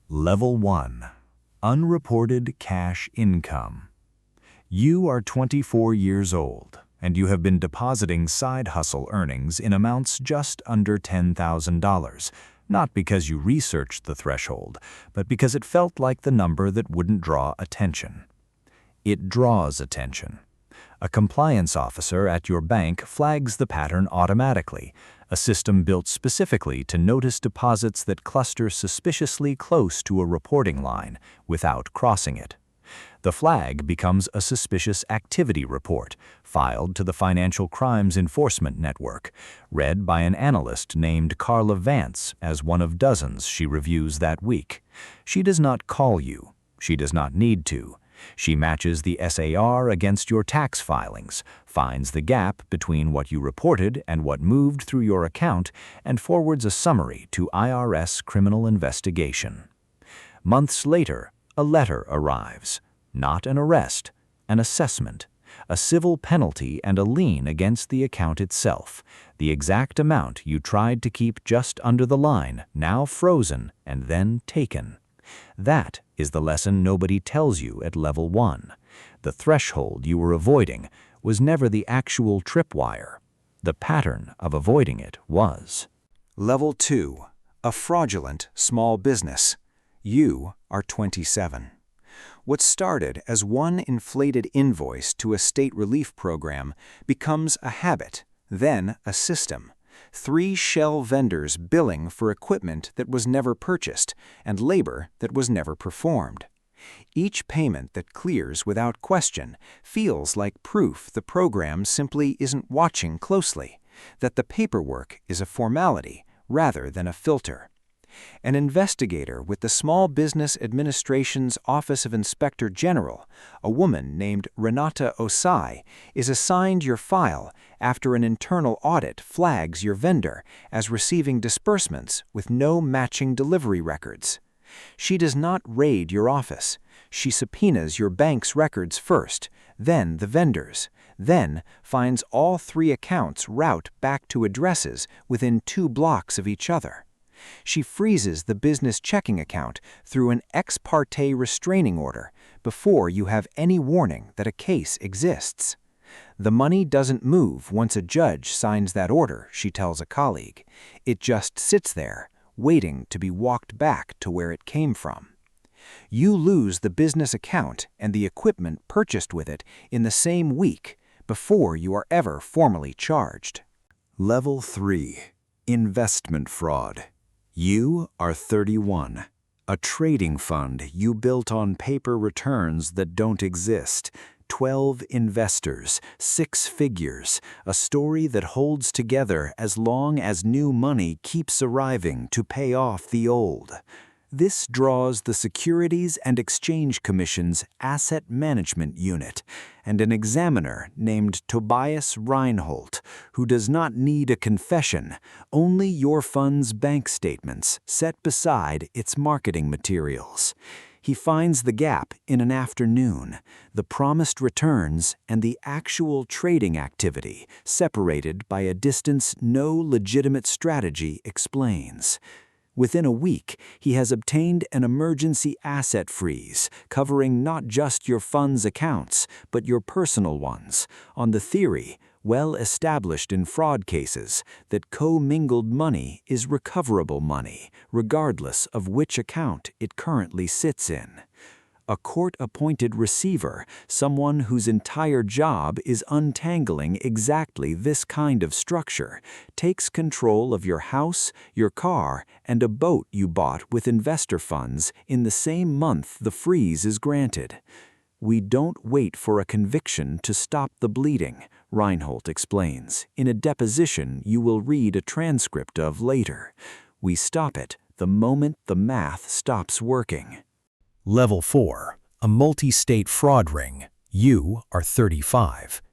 Level 1. Unreported cash income. You are 24 years old, and you have been depositing side hustle earnings in amounts just under $10,000, not because you researched the threshold, but because it felt like the number that wouldn't draw attention. It draws attention. A compliance officer at your bank flags the pattern automatically, a system built specifically to notice deposits that cluster suspiciously close to a reporting line without crossing it. The flag becomes a suspicious activity report filed to the Financial Crimes Enforcement Network, read by an analyst named Carla Vance as one of dozens she reviews that week. She does not call you. She does not need to. She matches the SAR against your tax filings, finds the gap between what you reported and what moved through your account, and forwards a summary to IRS Criminal Investigation. Months later, a letter arrives. Not an arrest, an assessment, a civil penalty and a lien against the account itself, the exact amount you tried to keep just under the line, now frozen and then taken. That is the lesson nobody tells you at Level 1. The threshold you were avoiding was never the actual tripwire. The pattern of avoiding it was. Level 2. A fraudulent small business. You are 27. What started as one inflated invoice to a state relief program becomes a habit, then a system. 3 shell vendors billing for equipment that was never purchased and labor that was never performed. Each payment that clears without question feels like proof the program simply isn't watching closely, that the paperwork is a formality rather than a filter. An investigator with the Small Business Administration's Office of Inspector General, a woman named Renata Osai, is assigned your file after an internal audit flags your vendor as receiving disbursements with no matching delivery records. She does not raid your office. She subpoenas your bank's records first, then the vendor's, then finds all 3 accounts route back to addresses within 2 blocks of each other. She freezes the business checking account through an ex parte restraining order before you have any warning that a case exists. The money doesn't move once a judge signs that order, she tells a colleague. It just sits there, waiting to be walked back to where it came from. You lose the business account and the equipment purchased with it in the same week before you are ever formally charged. Level 3. Investment fraud. You are 31. A trading fund you built on paper returns that don't exist. 12 investors, 6 figures, a story that holds together as long as new money keeps arriving to pay off the old. This draws the Securities and Exchange Commission's Asset Management Unit and an examiner named Tobias Reinhold, who does not need a confession, only your fund's bank statements set beside its marketing materials. He finds the gap in an afternoon, the promised returns and the actual trading activity separated by a distance no legitimate strategy explains. Within a week, he has obtained an emergency asset freeze covering not just your fund's accounts, but your personal ones, on the theory, well established in fraud cases, that commingled money is recoverable money, regardless of which account it currently sits in. A court-appointed receiver, someone whose entire job is untangling exactly this kind of structure, takes control of your house, your car, and a boat you bought with investor funds in the same month the freeze is granted. We don't wait for a conviction to stop the bleeding, Reinhold explains, in a deposition you will read a transcript of later. We stop it the moment the math stops working. Level 4. A multi-state fraud ring. You are 35.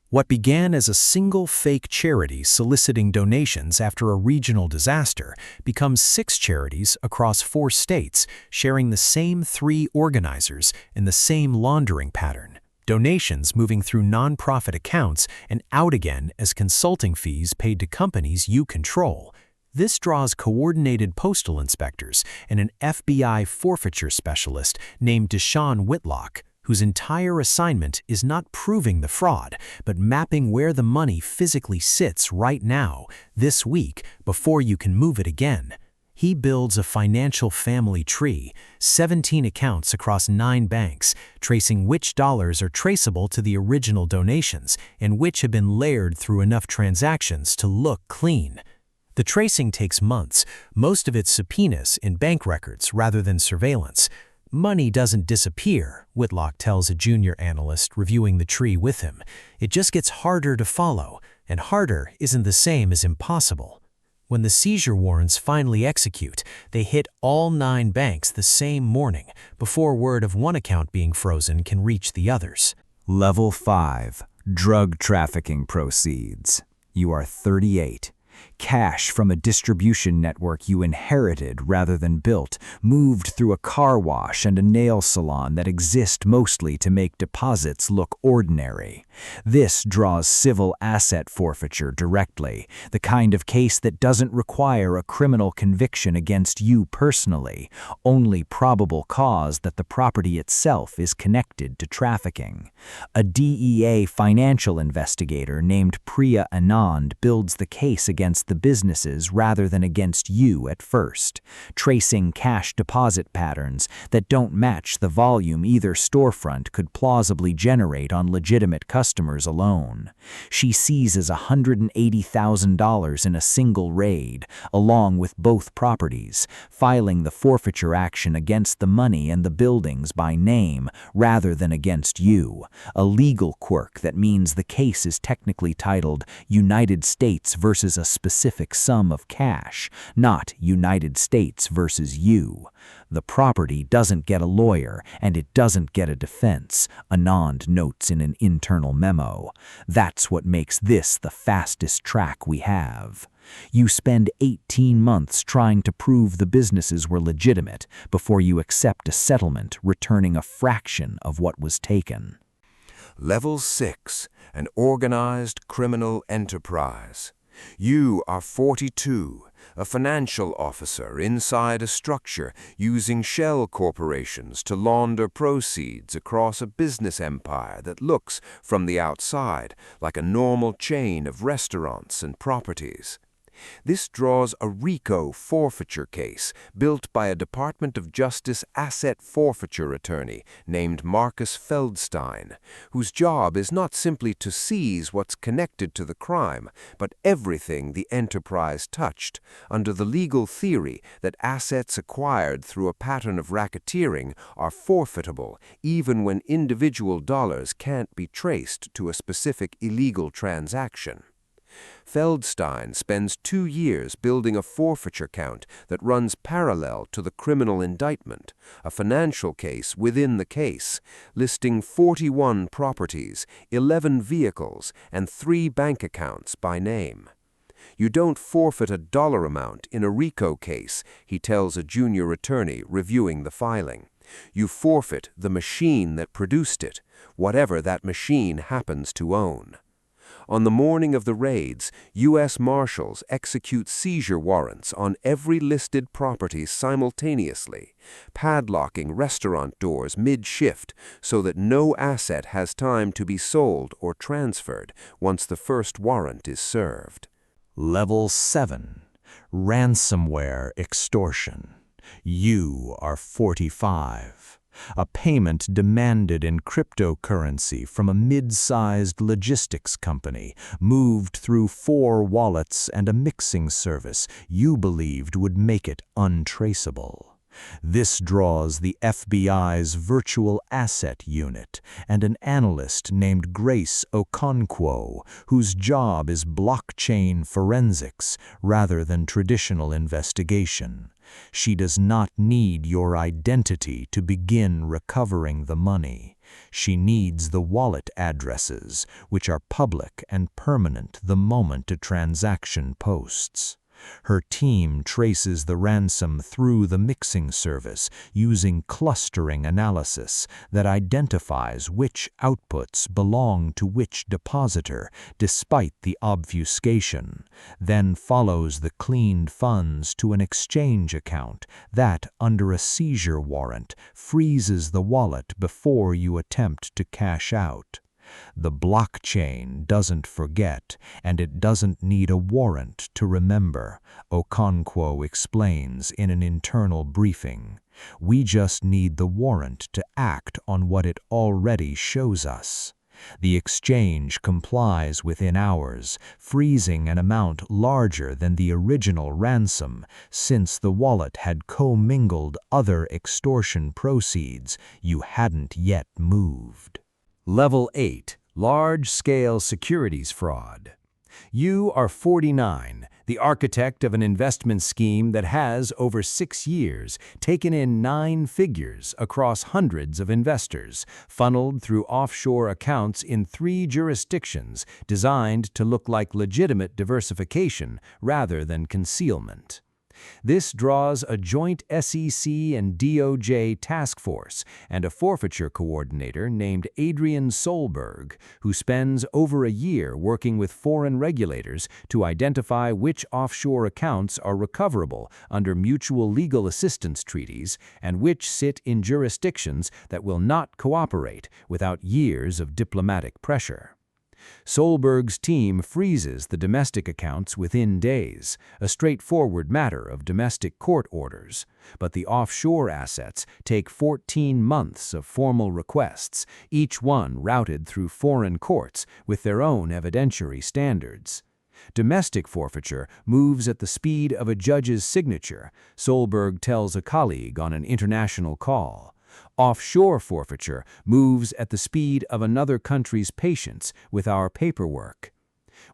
What began as a single fake charity soliciting donations after a regional disaster becomes 6 charities across 4 states sharing the same 3 organizers in the same laundering pattern. Donations moving through nonprofit accounts and out again as consulting fees paid to companies you control. This draws coordinated postal inspectors and an FBI forfeiture specialist named Deshaun Whitlock, whose entire assignment is not proving the fraud, but mapping where the money physically sits right now, this week, before you can move it again. He builds a financial family tree, 17 accounts across 9 banks, tracing which dollars are traceable to the original donations and which have been layered through enough transactions to look clean. The tracing takes months, most of it subpoenas in bank records rather than surveillance. Money doesn't disappear, Whitlock tells a junior analyst reviewing the tree with him. It just gets harder to follow, and harder isn't the same as impossible. When the seizure warrants finally execute, they hit all 9 banks the same morning, before word of one account being frozen can reach the others. Level 5. Drug trafficking proceeds. You are 38. Cash from a distribution network you inherited rather than built, moved through a car wash and a nail salon that exist mostly to make deposits look ordinary. This draws civil asset forfeiture directly, the kind of case that doesn't require a criminal conviction against you personally, only probable cause that the property itself is connected to trafficking. A DEA financial investigator named Priya Anand builds the case against the businesses rather than against you at first, tracing cash deposit patterns that don't match the volume either storefront could plausibly generate on legitimate customers alone. She seizes $180,000 in a single raid, along with both properties, filing the forfeiture action against the money and the buildings by name rather than against you, a legal quirk that means the case is technically titled United States versus a specific sum of cash, not United States versus you. The property doesn't get a lawyer, and it doesn't get a defense, Anand notes in an internal memo. That's what makes this the fastest track we have. You spend 18 months trying to prove the businesses were legitimate before you accept a settlement returning a fraction of what was taken. Level 6, an organized criminal enterprise. You are 42, a financial officer inside a structure using shell corporations to launder proceeds across a business empire that looks, from the outside, like a normal chain of restaurants and properties. This draws a RICO forfeiture case built by a Department of Justice asset forfeiture attorney named Marcus Feldstein, whose job is not simply to seize what's connected to the crime, but everything the enterprise touched, under the legal theory that assets acquired through a pattern of racketeering are forfeitable even when individual dollars can't be traced to a specific illegal transaction. Feldstein spends 2 years building a forfeiture count that runs parallel to the criminal indictment, a financial case within the case, listing 41 properties, 11 vehicles, and 3 bank accounts by name. You don't forfeit a dollar amount in a RICO case, he tells a junior attorney reviewing the filing. You forfeit the machine that produced it, whatever that machine happens to own. On the morning of the raids, U.S. Marshals execute seizure warrants on every listed property simultaneously, padlocking restaurant doors mid-shift so that no asset has time to be sold or transferred once the first warrant is served. Level 7. Ransomware extortion. You are 45. A payment demanded in cryptocurrency from a mid-sized logistics company, moved through 4 wallets and a mixing service you believed would make it untraceable. This draws the FBI's Virtual Asset Unit and an analyst named Grace Okonkwo, whose job is blockchain forensics rather than traditional investigation. She does not need your identity to begin recovering the money. She needs the wallet addresses, which are public and permanent the moment a transaction posts. Her team traces the ransom through the mixing service using clustering analysis that identifies which outputs belong to which depositor despite the obfuscation, then follows the cleaned funds to an exchange account that, under a seizure warrant, freezes the wallet before you attempt to cash out. The blockchain doesn't forget, and it doesn't need a warrant to remember, Okonkwo explains in an internal briefing. We just need the warrant to act on what it already shows us. The exchange complies within hours, freezing an amount larger than the original ransom, since the wallet had commingled other extortion proceeds you hadn't yet moved. Level 8. Large-scale securities fraud. You are 49, the architect of an investment scheme that has, over 6 years, taken in 9 figures across hundreds of investors, funneled through offshore accounts in 3 jurisdictions designed to look like legitimate diversification rather than concealment. This draws a joint SEC and DOJ task force and a forfeiture coordinator named Adrian Solberg, who spends over a year working with foreign regulators to identify which offshore accounts are recoverable under mutual legal assistance treaties and which sit in jurisdictions that will not cooperate without years of diplomatic pressure. Solberg's team freezes the domestic accounts within days, a straightforward matter of domestic court orders, but the offshore assets take 14 months of formal requests, each one routed through foreign courts with their own evidentiary standards. Domestic forfeiture moves at the speed of a judge's signature, Solberg tells a colleague on an international call. Offshore forfeiture moves at the speed of another country's patience with our paperwork.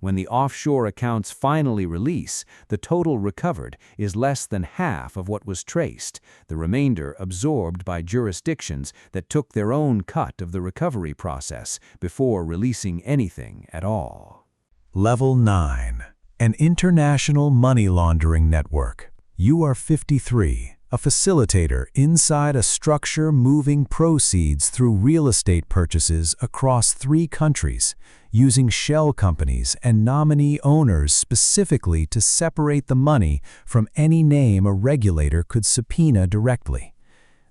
When the offshore accounts finally release, the total recovered is less than half of what was traced, the remainder absorbed by jurisdictions that took their own cut of the recovery process before releasing anything at all. Level 9. An international money laundering network. You are 53. A facilitator inside a structure moving proceeds through real estate purchases across 3 countries, using shell companies and nominee owners specifically to separate the money from any name a regulator could subpoena directly.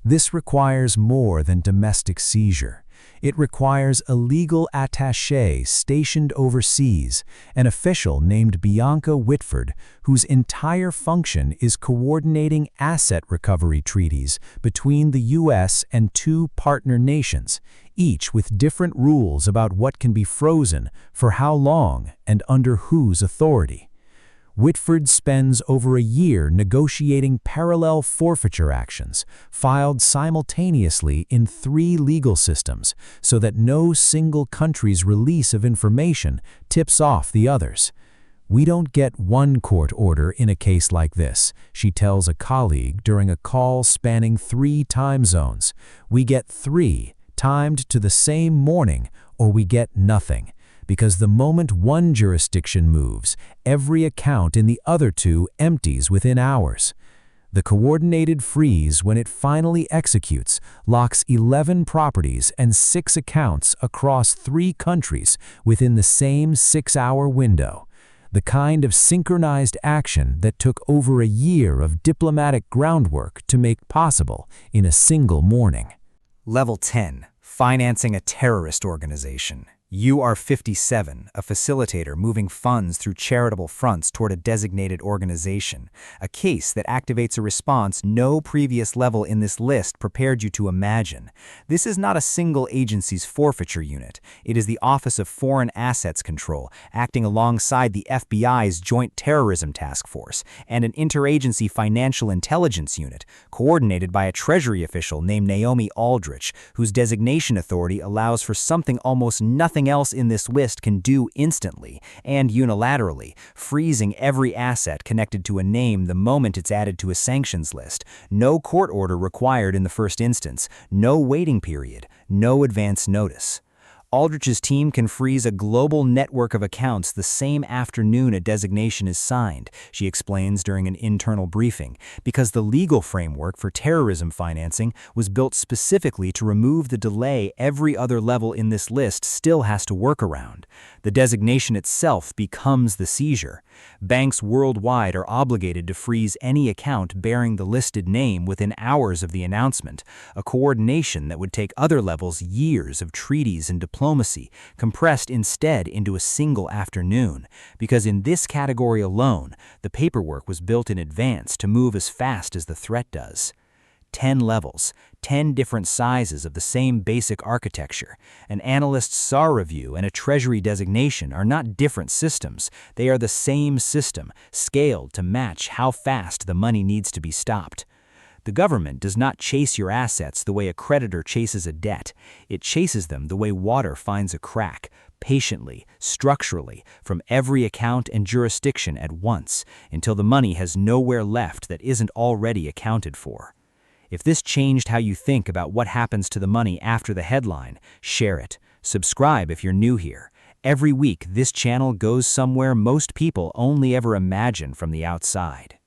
This requires more than domestic seizure. It requires a legal attaché stationed overseas, an official named Bianca Whitford, whose entire function is coordinating asset recovery treaties between the U.S. and 2 partner nations, each with different rules about what can be frozen, for how long, and under whose authority. Whitford spends over a year negotiating parallel forfeiture actions, filed simultaneously in 3 legal systems, so that no single country's release of information tips off the others. We don't get one court order in a case like this, she tells a colleague during a call spanning 3 time zones. We get 3, timed to the same morning, or we get nothing. Because the moment one jurisdiction moves, every account in the other 2 empties within hours. The coordinated freeze, when it finally executes, locks 11 properties and 6 accounts across 3 countries within the same 6-hour window. The kind of synchronized action that took over a year of diplomatic groundwork to make possible in a single morning. Level 10. Financing a terrorist organization. You are 57, a facilitator moving funds through charitable fronts toward a designated organization, a case that activates a response no previous level in this list prepared you to imagine. This is not a single agency's forfeiture unit. It is the Office of Foreign Assets Control, acting alongside the FBI's Joint Terrorism Task Force, and an interagency financial intelligence unit, coordinated by a Treasury official named Naomi Aldrich, whose designation authority allows for something almost nothing else in this list can do instantly and unilaterally, freezing every asset connected to a name the moment it's added to a sanctions list. No court order required in the first instance, no waiting period, no advance notice. Aldrich's team can freeze a global network of accounts the same afternoon a designation is signed, she explains during an internal briefing, because the legal framework for terrorism financing was built specifically to remove the delay every other level in this list still has to work around. The designation itself becomes the seizure. Banks worldwide are obligated to freeze any account bearing the listed name within hours of the announcement, a coordination that would take other levels years of treaties and diplomacy, compressed instead into a single afternoon, because in this category alone, the paperwork was built in advance to move as fast as the threat does. 10 levels, 10 different sizes of the same basic architecture. An analyst's SAR review and a Treasury designation are not different systems. They are the same system, scaled to match how fast the money needs to be stopped. The government does not chase your assets the way a creditor chases a debt. It chases them the way water finds a crack, patiently, structurally, from every account and jurisdiction at once, until the money has nowhere left that isn't already accounted for. If this changed how you think about what happens to the money after the headline, share it. Subscribe if you're new here. Every week, this channel goes somewhere most people only ever imagine from the outside.